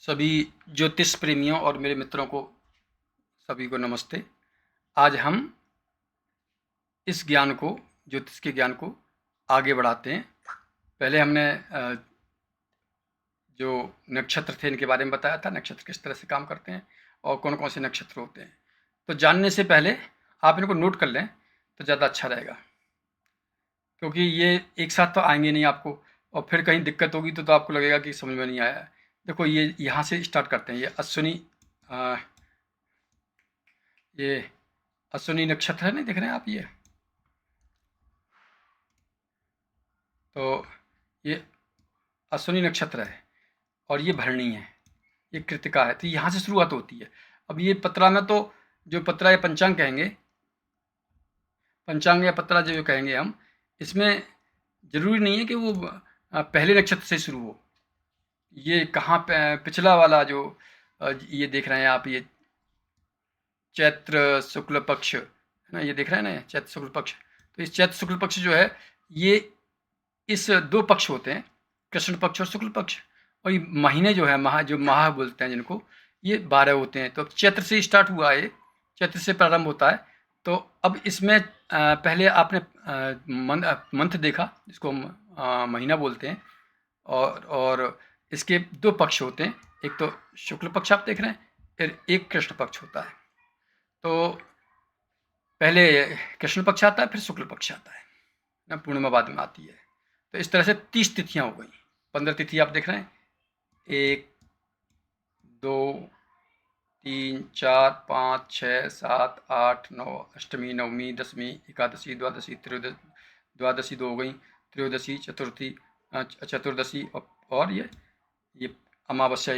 सभी ज्योतिष प्रेमियों और मेरे मित्रों को सभी को नमस्ते। आज हम इस ज्ञान को, ज्योतिष के ज्ञान को आगे बढ़ाते हैं। पहले हमने जो नक्षत्र थे इनके बारे में बताया था, नक्षत्र किस तरह से काम करते हैं और कौन-कौन से नक्षत्र होते हैं। तो जानने से पहले आप इनको नोट कर लें तो ज़्यादा अच्छा रहेगा, क्योंकि ये एक साथ तो आएँगे नहीं आपको और फिर कहीं दिक्कत होगी तो आपको लगेगा कि समझ में नहीं आया है। देखो, ये यहाँ से स्टार्ट करते हैं। अ, ये अश्विनी नक्षत्र है, नहीं दिख रहे हैं आप ये? तो ये अश्विनी नक्षत्र है और ये भरणी है, ये कृतिका है। तो यहाँ से शुरुआत होती है। अब ये पतरा में तो जो पतरा या पंचांग कहेंगे, पंचांग या पतरा जो कहेंगे हम, इसमें ज़रूरी नहीं है कि वो पहले नक्षत्र से शुरू हो। ये कहाँ पे पिछला वाला जो ये देख रहे हैं आप, ये चैत्र शुक्ल पक्ष है ना, ये देख रहे हैं ना, चैत्र शुक्ल पक्ष। तो इस चैत्र शुक्ल पक्ष जो है, ये इस दो पक्ष होते हैं, कृष्ण पक्ष और शुक्ल पक्ष। और ये महीने जो है, माह बोलते हैं जिनको, ये 12 होते हैं। तो अब चैत्र से स्टार्ट हुआ है, चैत्र से प्रारंभ होता है। तो अब इसमें पहले आपने मंथ देखा, जिसको हम महीना बोलते हैं। और इसके दो पक्ष होते हैं, एक तो शुक्ल पक्ष आप देख रहे हैं, फिर एक कृष्ण पक्ष होता है। तो पहले कृष्ण पक्ष आता है, फिर शुक्ल पक्ष आता है ना, पूर्णिमा बाद में आती है। तो इस तरह से 30 तिथियां हो गई। 15 तिथि आप देख रहे हैं, 1 2 3 4 5 6 7 8 9, अष्टमी, नवमी, दशमी, एकादशी, द्वादशी, द्वादशी 2 हो गई, त्रयोदशी, चतुर्दशी और ये अमावस्या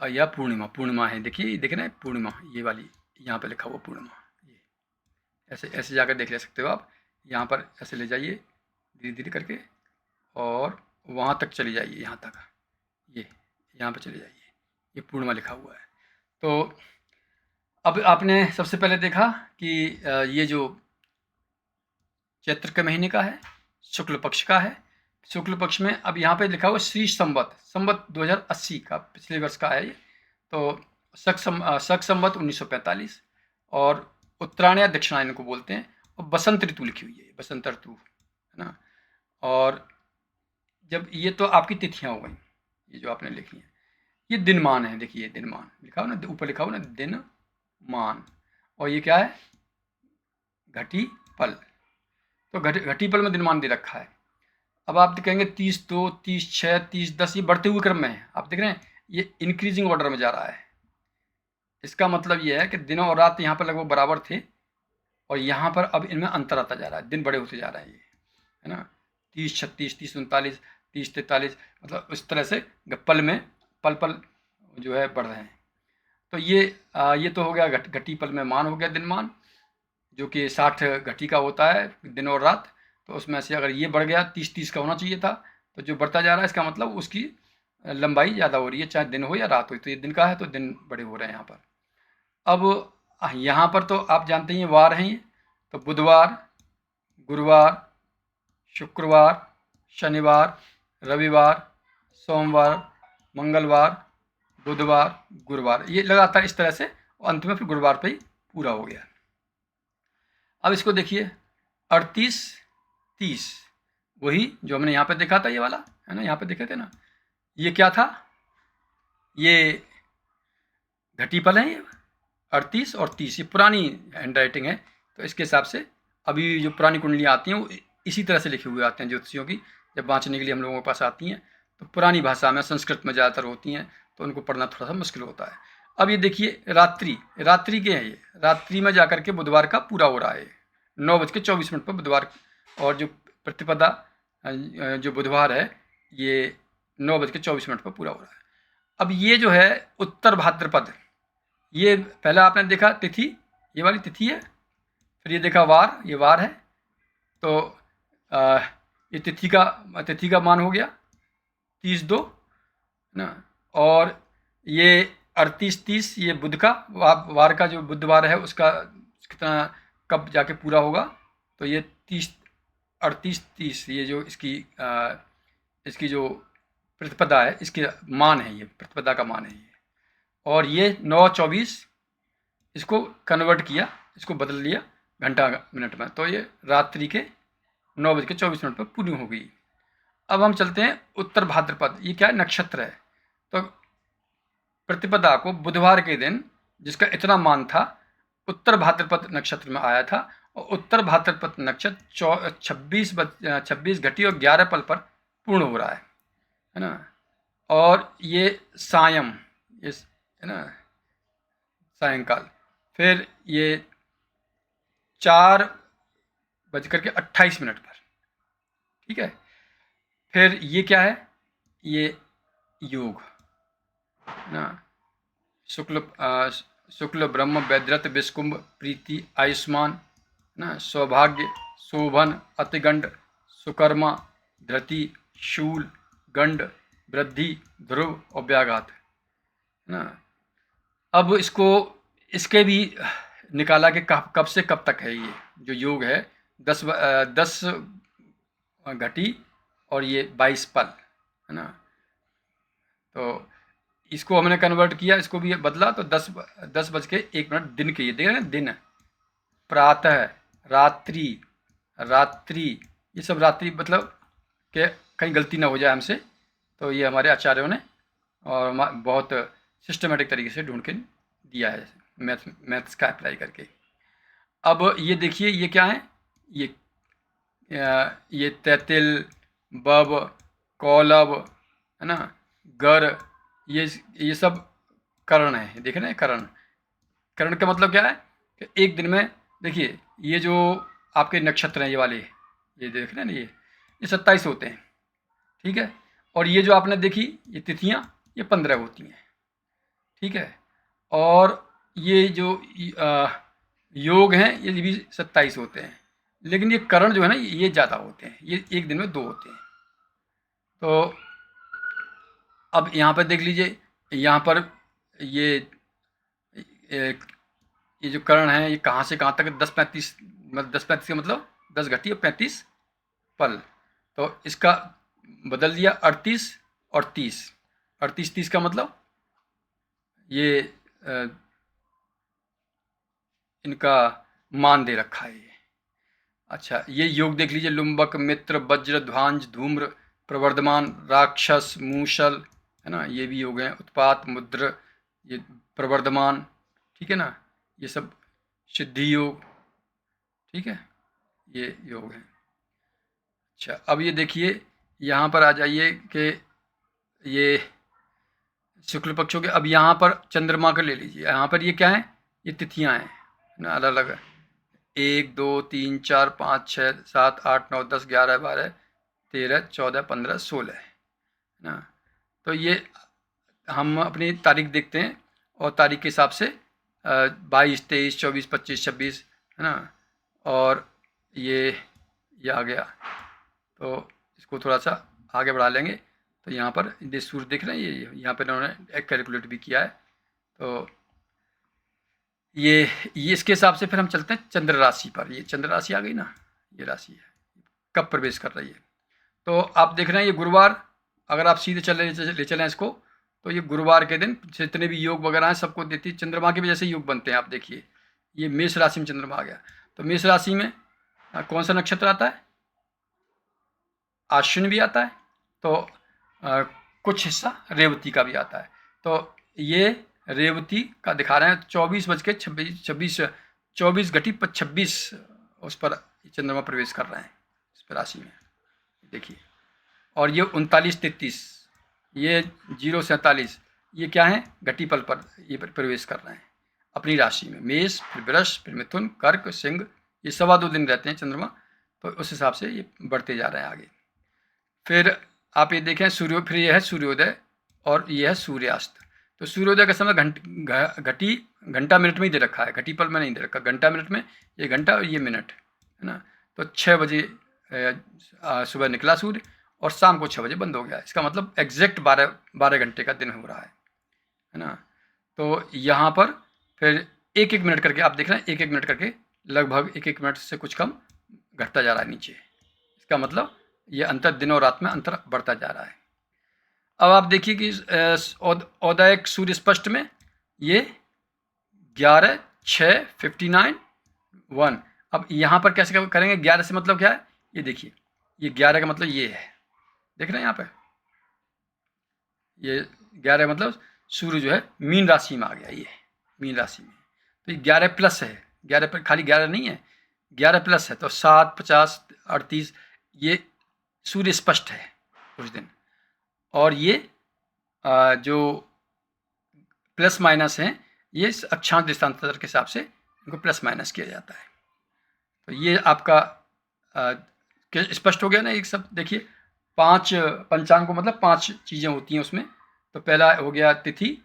या पूर्णिमा है। देखिए, देख रहे हैं पूर्णिमा, ये वाली यहाँ पे लिखा हुआ पूर्णिमा। ये ऐसे ऐसे जाकर देख ले सकते हो आप। यहाँ पर ऐसे ले जाइए धीरे धीरे करके और वहाँ तक चली जाइए, यहाँ तक, ये यहाँ पे चले जाइए, ये पूर्णिमा लिखा हुआ है। तो अब आपने सबसे पहले देखा कि ये जो चैत्र के महीने का है, शुक्ल पक्ष का है। शुक्ल पक्ष में अब यहाँ पे लिखा हुआ श्री संवत 2080 का, पिछले वर्ष का है ये। तो शक संवत 1945 और उत्तरायण या दक्षिणायन को बोलते हैं। और बसंत ऋतु लिखी हुई है, बसंत ऋतु है ना। और जब ये तो आपकी तिथियां हो गई, ये जो आपने लिखी है, ये दिनमान है। देखिए दिनमान लिखा हो ना, ऊपर लिखा हो ना दिनमान। और ये क्या है? घटी पल। तो घटी पल में दिनमान दे रखा है। अब आप कहेंगे 30-2, 30-6, 30-10, ये बढ़ते हुए क्रम में है। आप देख रहे हैं ये इंक्रीजिंग ऑर्डर में जा रहा है। इसका मतलब ये है कि दिन और रात यहाँ पर लगभग बराबर थे और यहाँ पर अब इनमें अंतर आता जा रहा है, दिन बड़े होते जा रहे हैं, ये है ना। 30-36, 30-39, 30-43, मतलब इस तरह से पल में पल जो है बढ़ रहे हैं। तो ये तो हो गया घटी पल में मान, हो गया दिनमान, जो कि 60 घटी का होता है दिन और रात। तो उसमें से अगर ये बढ़ गया, 30-30 का होना चाहिए था, तो जो बढ़ता जा रहा है इसका मतलब उसकी लंबाई ज़्यादा हो रही है, चाहे दिन हो या रात हो। तो ये दिन का है तो दिन बड़े हो रहे हैं यहाँ पर। अब यहाँ पर तो आप जानते हैं वार हैं ये, तो बुधवार, गुरुवार, शुक्रवार, शनिवार, रविवार, सोमवार, मंगलवार, बुधवार, गुरुवार, ये लगातार इस तरह से, और अंत में फिर गुरुवार पे ही पूरा हो गया। अब इसको देखिए 38-30, वही जो हमने यहाँ पे देखा था, ये वाला है ना, यहाँ पे देखे थे ना। ये क्या था? ये घटी पल है, ये 38 और 30, ये पुरानी हैंड राइटिंग है। तो इसके हिसाब से अभी जो पुरानी कुंडलियाँ आती हैं वो इसी तरह से लिखे हुए आते हैं ज्योतिषियों की। जब बाँचने के लिए हम लोगों के पास आती हैं तो पुरानी भाषा में, संस्कृत में ज़्यादातर होती हैं, तो उनको पढ़ना थोड़ा सा मुश्किल होता है। अब ये देखिए रात्रि के हैं, ये रात्रि में जाकर के बुधवार का पूरा हो रहा है, 9:24 पर बुधवार। और जो प्रतिपदा जो बुधवार है, ये 9:24 पर पूरा हो रहा है। अब ये जो है उत्तर भाद्रपद, ये पहला आपने देखा तिथि, ये वाली तिथि है। फिर ये देखा वार, ये वार है। तो ये तिथि का मान हो गया 30-2 ना। और ये 38-30, ये बुध का वार का, जो बुधवार है उसका कितना कब जाके पूरा होगा। तो ये 38-30, ये जो इसकी जो प्रतिपदा है, इसके मान है, ये प्रतिपदा का मान है ये। और ये 9:24 इसको कन्वर्ट किया, इसको बदल लिया घंटा मिनट में, तो ये रात्रि के 9:24 पर पूरी हो गई। अब हम चलते हैं उत्तर भाद्रपद। ये क्या है? नक्षत्र है। तो प्रतिपदा को बुधवार के दिन, जिसका इतना मान था, उत्तर भाद्रपद नक्षत्र में आया था। और उत्तर भाद्रपद नक्षत्र 26 घटी और 11 पल पर पूर्ण हो रहा है ना। और ये सायं, ये है ना, सायंकाल। फिर ये 4:28 पर, ठीक है। फिर ये क्या है? ये योग है ना। शुक्ल ब्रह्म वैद्रत विष्कुंभ प्रीति आयुष्मान ना, सौभाग्य शोभन अतिगंड सुकर्मा धृति शूल गंड वृद्धि ध्रुव और व्याघात ना। अब इसको, इसके भी निकाला कि कब से कब तक है ये जो योग है। 10 घटी और ये 22 पल है ना। तो इसको हमने कन्वर्ट किया, इसको भी बदला, तो 10:01 दिन के, ये देख रहे हैं दिन, प्रातः, रात्रि, रात्रि, ये सब रात्रि मतलब कि कहीं गलती ना हो जाए हमसे। तो ये हमारे आचार्यों ने और बहुत सिस्टमेटिक तरीके से ढूंढ के दिया है, मैथ्स का अप्लाई करके। अब ये देखिए, ये क्या है? ये तैतिल, बब, कौलब है ना, गर, ये सब करण है। देख रहे हैं करण? करण का मतलब क्या है कि एक दिन में, देखिए ये जो आपके नक्षत्र हैं, ये वाले, ये देख रहे हैं ना, ये 27 होते हैं, ठीक है। और ये जो आपने देखी ये तिथियां, ये 15 होती हैं, ठीक है। और ये जो योग हैं, ये भी 27 होते हैं। लेकिन ये करण जो है ना, ये ज़्यादा होते हैं, ये एक दिन में 2 होते हैं। तो अब यहाँ पर देख लीजिए, यहाँ पर ये ये जो करण है, ये कहाँ से कहाँ तक? 10:35, मतलब 10:35 का मतलब 10 घटी और 35 पल। तो इसका बदल दिया 38 और 30। 38-30 का मतलब ये इनका मान दे रखा है ये। अच्छा, ये योग देख लीजिए, लुम्बक मित्र वज्र ध्वांज धूम्र प्रवर्धमान राक्षस मूसल है ना, ये भी योग हैं। उत्पात मुद्र, ये प्रवर्धमान, ठीक है ना, ये सब सिद्धि योग, ठीक है, ये योग हैं। अच्छा, अब ये देखिए, यहाँ पर आ जाइए कि ये शुक्ल पक्षों के, अब यहाँ पर चंद्रमा का ले लीजिए। यहाँ पर ये क्या है? ये तिथियाँ हैं ना, अलग अलग है। 1 2 3 4 5 6 7 8 9 10 11 12 13 14 15 16 है ना। तो ये हम अपनी तारीख देखते हैं और तारीख के हिसाब से 22 23 24 25 26 है ना। और ये आ गया, तो इसको थोड़ा सा आगे बढ़ा लेंगे। तो यहाँ पर सूर्य देख रहे हैं, ये यहाँ पर इन्होंने एक कैलकुलेट भी किया है। तो ये इसके हिसाब से फिर हम चलते हैं चंद्र राशि पर। ये चंद्र राशि आ गई ना, ये राशि है कब प्रवेश कर रही है। तो आप देख रहे हैं ये गुरुवार, अगर आप सीधे ले चलें इसको, तो ये गुरुवार के दिन जितने भी योग वगैरह हैं सबको देती है। चंद्रमा की वजह से योग बनते हैं। आप देखिए, ये मेष राशि में चंद्रमा आ गया। तो मेष राशि में कौन सा नक्षत्र आता है? अश्विन भी आता है, तो कुछ हिस्सा रेवती का भी आता है। तो ये रेवती का दिखा रहे हैं 24 घटी 26 उस पर चंद्रमा प्रवेश कर रहे हैं इस पर राशि में, देखिए। और ये 39-33, ये 0-47, ये क्या है? घटी पल पर ये प्रवेश कर रहे हैं अपनी राशि में। मेष, फिर वृष, फिर मिथुन, कर्क, सिंह, ये 2.25 दिन रहते हैं चंद्रमा। तो उस हिसाब से ये बढ़ते जा रहे हैं आगे। फिर आप ये देखें सूर्य, फिर ये है सूर्योदय और ये है सूर्यास्त। तो सूर्योदय का समय घटी घंटा मिनट में ही दे रखा है, घटी पल में नहीं दे रखा, घंटा मिनट में, ये घंटा और ये मिनट है ना। तो 6 बजे सुबह निकला सूर्य और शाम को 6 बजे बंद हो गया। इसका मतलब एग्जैक्ट 12 घंटे का दिन हो रहा है ना। तो यहाँ पर फिर 1-1 मिनट करके आप देख रहे हैं, 1-1 मिनट करके लगभग 1-1 मिनट से कुछ कम घटता जा रहा है नीचे। इसका मतलब ये अंतर दिन और रात में अंतर बढ़ता जा रहा है। अब आप देखिए कि औदयक सूर्य स्पष्ट में ये 11 6 59 1। अब यहाँ पर कैसे करेंगे? 11 से मतलब क्या है? ये देखिए, ये 11 का मतलब ये है, देख रहे हैं यहाँ पे, ये 11 मतलब सूर्य जो है मीन राशि में आ गया, ये मीन राशि में। तो ये 11 प्लस है, 11 पर खाली 11 नहीं है, 11 प्लस है, तो 7 50 38 ये सूर्य स्पष्ट है उस दिन। और ये जो प्लस माइनस हैं, ये अक्षांश देशांतर के हिसाब से इनको प्लस माइनस किया जाता है। तो ये आपका स्पष्ट हो गया ना? एक सब देखिए, 5 पंचांग को मतलब 5 चीज़ें होती हैं उसमें। तो पहला हो गया तिथि,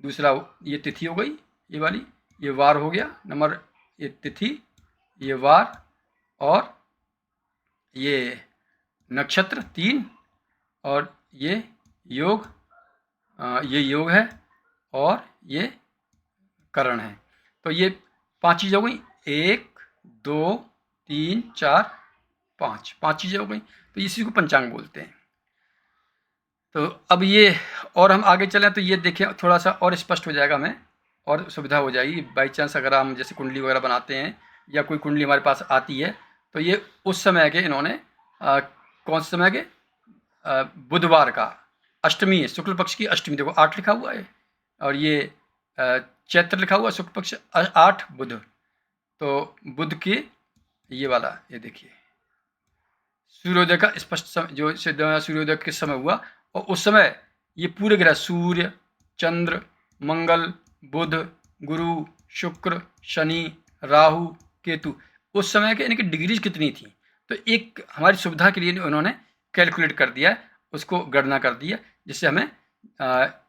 दूसरा ये तिथि हो गई ये वाली, ये वार हो गया नंबर, ये तिथि, ये वार, और ये नक्षत्र 3, और ये योग, ये योग है, और ये करण है। तो ये 5 चीज़ें हो गई, 1 2 3 4 5 चीज़ें हो गई। तो इसी को पंचांग बोलते हैं। तो अब ये और हम आगे चलें तो ये देखें, थोड़ा सा और स्पष्ट हो जाएगा हमें, और सुविधा हो जाएगी। बाई चांस अगर हम जैसे कुंडली वगैरह बनाते हैं या कोई कुंडली हमारे पास आती है, तो ये उस समय के इन्होंने कौन से समय के, बुधवार का अष्टमी है, शुक्ल पक्ष की अष्टमी, देखो 8 लिखा हुआ है, और ये चैत्र लिखा हुआ, शुक्ल पक्ष 8 बुध। तो बुध के ये वाला, ये देखिए सूर्योदय का स्पष्ट समय, जो सूर्योदय किस समय हुआ, और उस समय ये पूरे ग्रह सूर्य, चंद्र, मंगल, बुध, गुरु, शुक्र, शनि, राहु, केतु, उस समय के इनकी डिग्रीज कितनी थी। तो एक हमारी सुविधा के लिए उन्होंने कैलकुलेट कर दिया है, उसको गणना कर दिया, जिससे हमें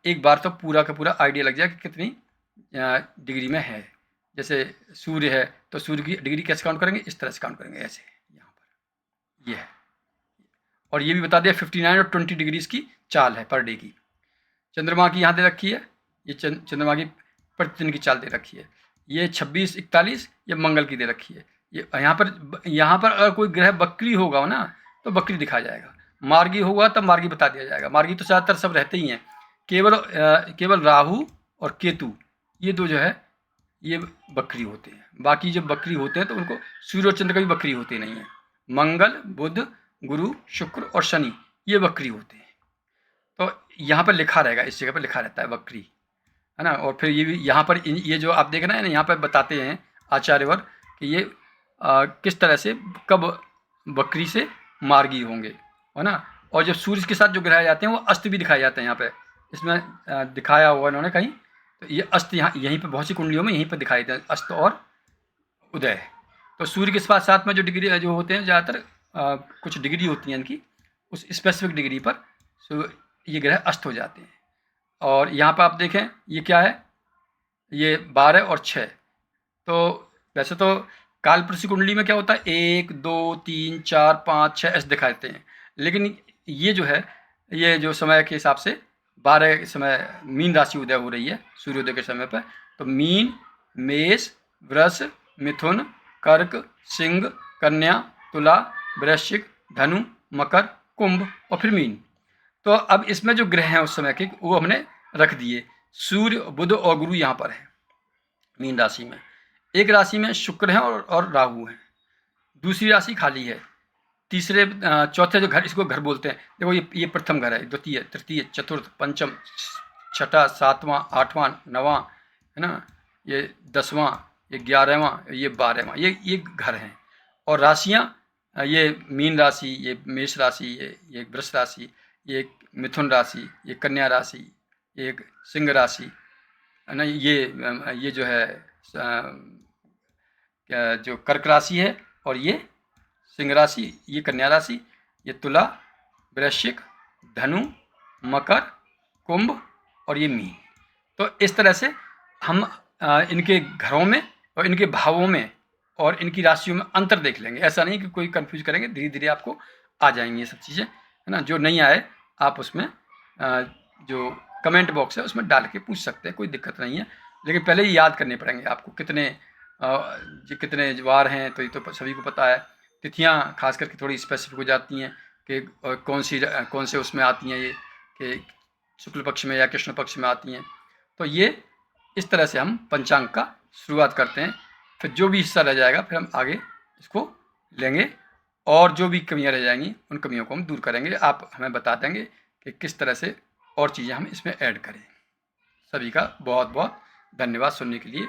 एक बार तो पूरा का पूरा आइडिया लग जाए कि कितनी डिग्री में है। जैसे सूर्य है तो सूर्य की डिग्री कैसे काउंट करेंगे? इस तरह से काउंट करेंगे, ऐसे यहाँ पर ये है। और ये भी बता दिया 59 और 20 डिग्रीज की चाल है पर डे की। चंद्रमा की यहाँ दे रखी है, ये चंद्रमा की प्रतिदिन की चाल दे रखी है। ये 26 41 ये मंगल की दे रखी है। ये यहाँ पर अगर कोई ग्रह बकरी होगा ना, तो बकरी दिखाया जाएगा, मार्गी होगा तब मार्गी बता दिया जाएगा। मार्गी तो ज़्यादातर सब रहते ही हैं, केवल राहु और केतु, ये दो जो है ये बकरी होते हैं। बाकी जब बकरी होते हैं तो उनको सूर्य और चंद्र कभी बकरी होते नहीं है। मंगल, बुध, गुरु, शुक्र और शनि ये बकरी होते हैं। तो यहाँ पर लिखा रहेगा, इस जगह पर लिखा रहता है बकरी, है ना। और फिर ये भी यहाँ पर ये जो आप देख रहे हैं ना, यहाँ पर बताते हैं आचार्यवर कि ये किस तरह से कब बकरी से मार्गी होंगे, है ना। और जब सूर्य के साथ जो ग्रह जाते हैं वो अस्त भी दिखाए जाते हैं। यहाँ पे इसमें दिखाया हुआ इन्होंने कहीं, तो ये अस्त यहाँ यहीं पर बहुत सी कुंडलियों में यहीं पर दिखाई देते हैं, अस्त और उदय। तो सूर्य के साथ साथ में जो डिग्री जो होते हैं ज़्यादातर कुछ डिग्री होती हैं इनकी, उस स्पेसिफिक डिग्री पर ये ग्रह अस्त हो जाते हैं। और यहाँ पर आप देखें ये क्या है, ये 12 और 6। तो वैसे तो कालपुरुष कुंडली में क्या होता है, 1 2 3 4 5 6 ऐसे दिखा देते हैं, लेकिन ये जो है ये जो समय के हिसाब से 12 के समय मीन राशि उदय हो रही है सूर्योदय के समय पर। तो मीन, मेष, वृष, मिथुन, कर्क, सिंह, कन्या, तुला, वृश्चिक, धनु, मकर, कुंभ और फिर मीन। तो अब इसमें जो ग्रह हैं उस समय के वो हमने रख दिए। सूर्य, बुध और गुरु यहाँ पर है मीन राशि में। एक राशि में शुक्र है और राहु है, दूसरी राशि खाली है। तीसरे चौथे जो घर, इसको घर बोलते हैं, देखो ये प्रथम घर है, द्वितीय, तृतीय, चतुर्थ, पंचम, छठा, सातवां, आठवां, नवां, है ना, ये 10वां, ये 11वां, ये 12वां, ये घर हैं। और राशियाँ, ये मीन राशि, ये मेष राशि, ये वृष राशि, ये मिथुन राशि, ये कन्या राशि, ये सिंह राशि, है ना, ये जो है जो कर्क राशि है, और ये सिंह राशि, ये कन्या राशि, ये तुला, वृश्चिक, धनु, मकर, कुंभ और ये मीन। तो इस तरह से हम इनके घरों में और इनके भावों में और इनकी राशियों में अंतर देख लेंगे। ऐसा नहीं कि कोई कंफ्यूज करेंगे, धीरे धीरे आपको आ जाएंगी ये सब चीज़ें, है ना। जो नहीं आए आप उसमें जो कमेंट बॉक्स है उसमें डाल के पूछ सकते हैं, कोई दिक्कत नहीं है। लेकिन पहले ही याद करने पड़ेंगे आपको, कितने वार हैं तो ये तो सभी को पता है। तिथियाँ खास करके थोड़ी स्पेसिफिक हो जाती हैं कि कौन से उसमें आती हैं, ये कि शुक्ल पक्ष में या कृष्ण पक्ष में आती हैं। तो ये इस तरह से हम पंचांग का शुरुआत करते हैं। फिर जो भी हिस्सा रह जाएगा फिर हम आगे इसको लेंगे और जो भी कमियां रह जाएंगी उन कमियों को हम दूर करेंगे। आप हमें बता देंगे कि किस तरह से और चीज़ें हम इसमें ऐड करें। सभी का बहुत बहुत धन्यवाद सुनने के लिए।